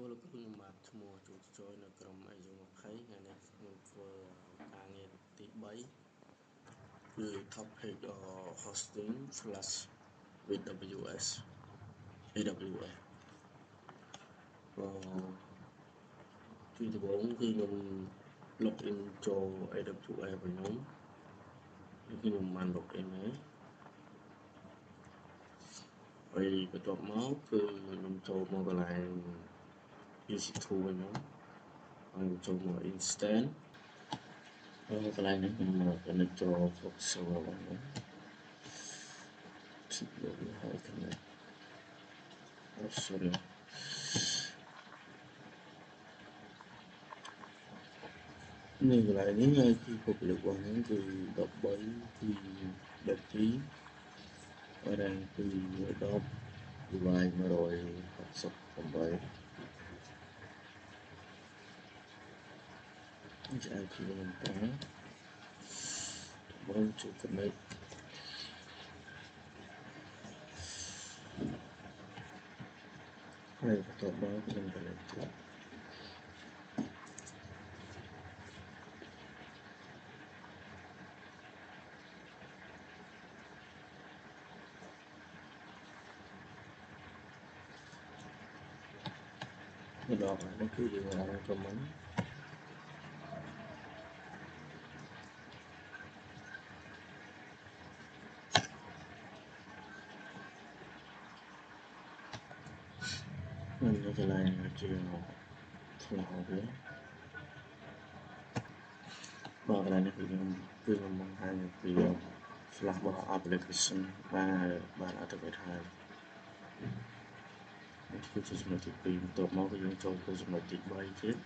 ចូលលោកគ្រូខ្ញុំបាទឈ្មោះចូលនៅក្រុម AU20 ថ្ងៃនេះខ្ញុំធ្វើការងារទី3គឺ topic hosting slash VWS AWS ទីដំបូងគឺខ្ញុំ login ចូល AWS របស់ខ្ញុំបាន login ហើយបន្ទាប់មកគឺខ្ញុំចូលមកកន្លែង EC2 វិញហើយចូលមក instant ហើយកន្លែងនេះខ្ញុំconnect ចូល Fox server របស់ខ្ញុំជិះយកវាហើយ connect sorry នេះកន្លែងនេះគឺ public របស់ខ្ញុំគឺ13គឺ12ហើយគឺ10 divide 168នេះជា IP ខ្ញុំតាបងជួយ connect ហើយបន្ទាប់មកខ្ញុំ connect ចូលម្ដងនេះគឺយើងរក comment នៅកន្លែងជាឆ្លោះវាបងកន្លែងនេះគឺខ្ញុំបង្ហាញពី flash របស់ application បាន activate ហើយនេះគឺជាចំណុចទី2បន្ទាប់មកគឺយើងចូលទៅចំណុចទី3ទៀត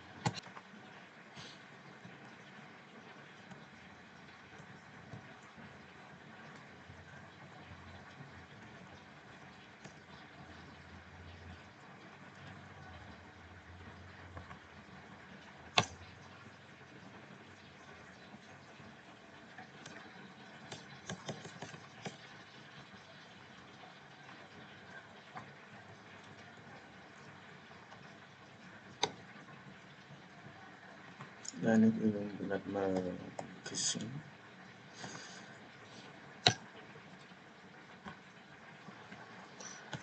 ដែលនេះគឺខ្ញុំពិនិត្យមើល application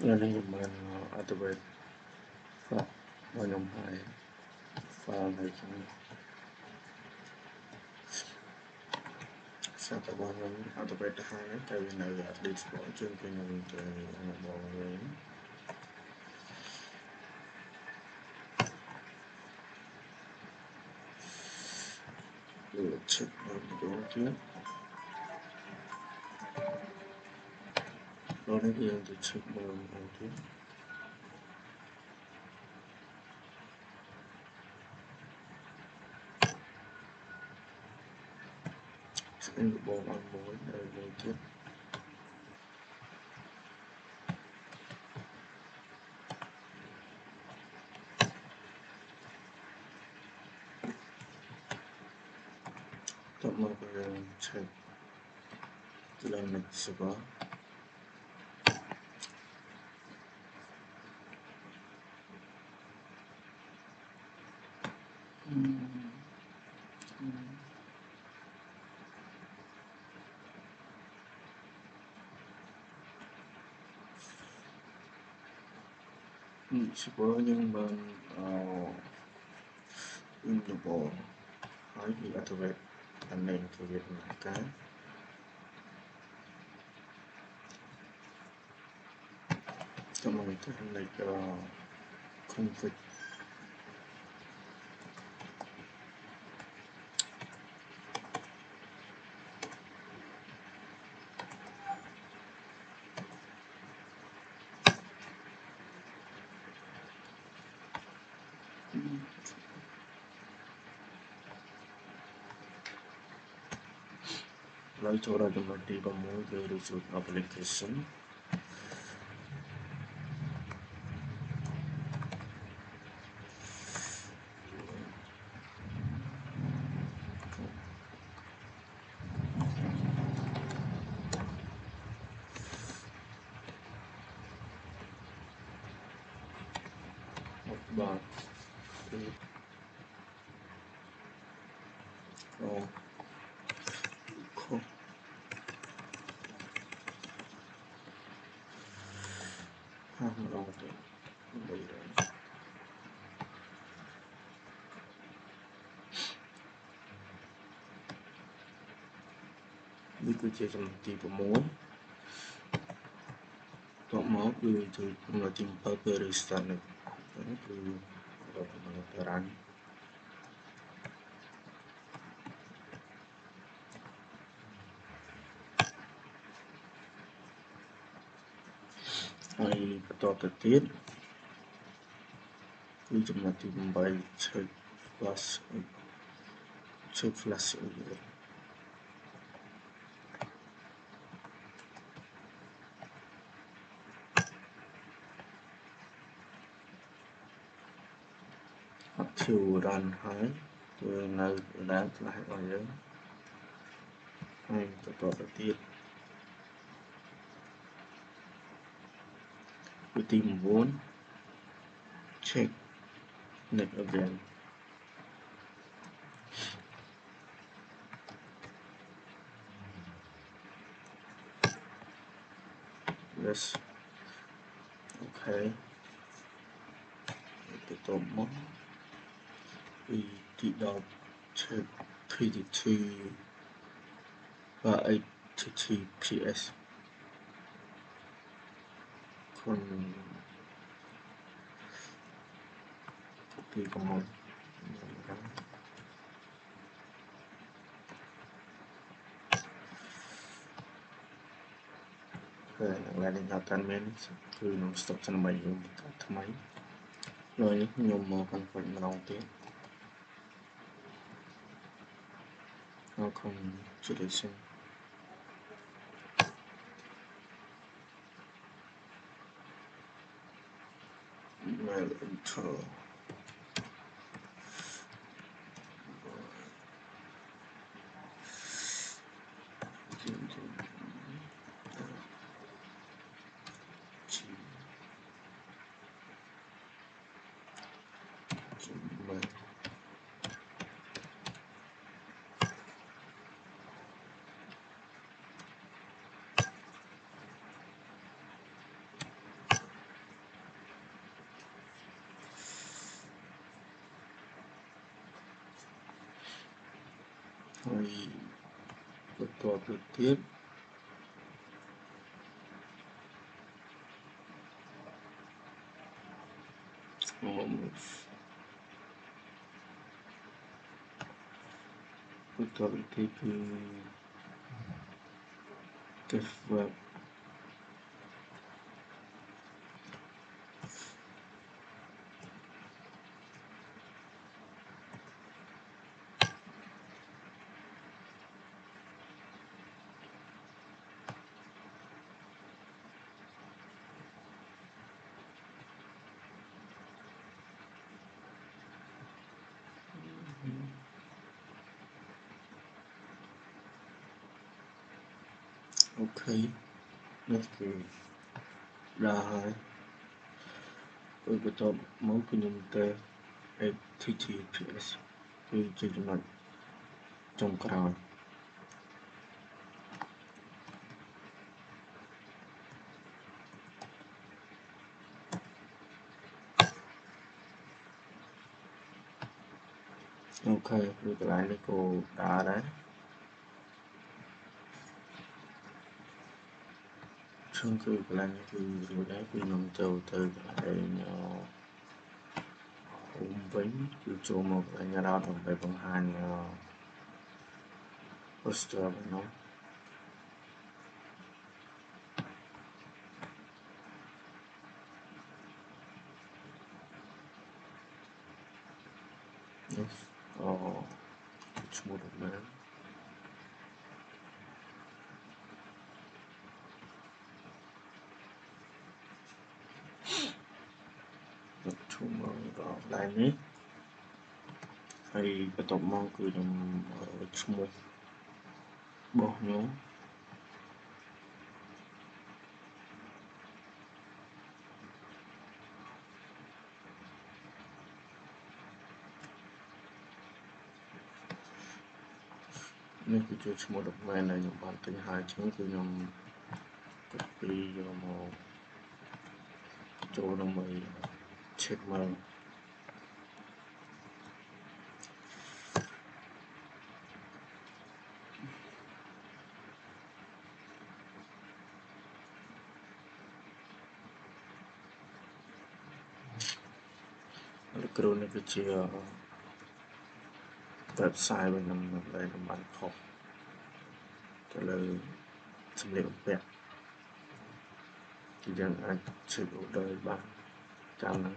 ដែលនេះខ្ញុំបាន activate flash របស់ខ្ញុំហើយ file ហើយខ្ញុំសាររបស់ខ្ញុំ activate ទៅហើយតែវានៅ default ជាងខ្ញុំទៅបងវិញcheck មកទៀតដល់នេះយើងទៅ check មកទៀតស្អីបងអត់មួយហើយមួយទៀតតមកយើង check ឡើង next server server យើងបានenable ហើយគឺ activate អានេះគឺវាដំណើរការចូលមកទៅលេខ config ហើយចូលដល់ចំណុចទី6គឺ Resource Application ប បាទគឺអូខុសហើយម្ដងទៀត300នេះគឺជាចំណុចទី6តបមកគឺចំណុចទី7គឺ restart នេះគឺរកនៅតារាងហើយបន្តទៅទៀតគឺចំណុចទី8 check flash over អត់ជួររ៉ាន់ហើយគឺនៅដើមផ្លាស់របស់យើងហើយបន្តទៅទៀតគឺទី9 check next again yes អូខេបន្តមកពីទី10 check 32 và 82 PS คนពីកំណត់ហើយឡើងនេះដល់តាមមែនគឺក្នុង stock ឆ្នាំខ្ញុំថ្មីហើយខ្ញុំមក confirm ម្ដងទៀត Congratulations email introហើយបន្តទៅទៀតបន្តទៅទៀតគឺ test web okនេះគឺដល់ហើយគឺបន្តមកខ្ញុំទៅ HTTPS គឺជាចំណុចចុងក្រោយអូខេគឺកន្លែងនេះក៏ដើរដែរចឹងគឺកន្លែងនេះគឺរួចហើយគឺខ្ញុំចូលទៅកន្លែងhome វិញគឺចូលមកកន្លែង route ដើម្បីបង្ហាញposter របស់ខ្ញុំឈ្មោះរបស់ខ្ញុំឈ្មោះមកដល់កន្លែងនេះហើយបន្ទាប់មកគឺខ្ញុំឈ្មោះរបស់ខ្ញុំ នេះគឺជាឈ្មោះ domain ដែលខ្ញុំបានទិញហើយចឹងគឺខ្ញុំ copy យកមកចូលដើម្បី check មើលគ្រូនេះគឺជា website របស់ខ្ញុំដែលខ្ញុំបានខុសទៅលើសម្លៀកបំពាក់យើងអាច check order បានតាមហ្នឹង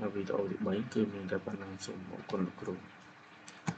នៅវីដេអូទី3គឺមានតែប៉ុណ្ណឹងសូមអរគុណលោកគ្រូ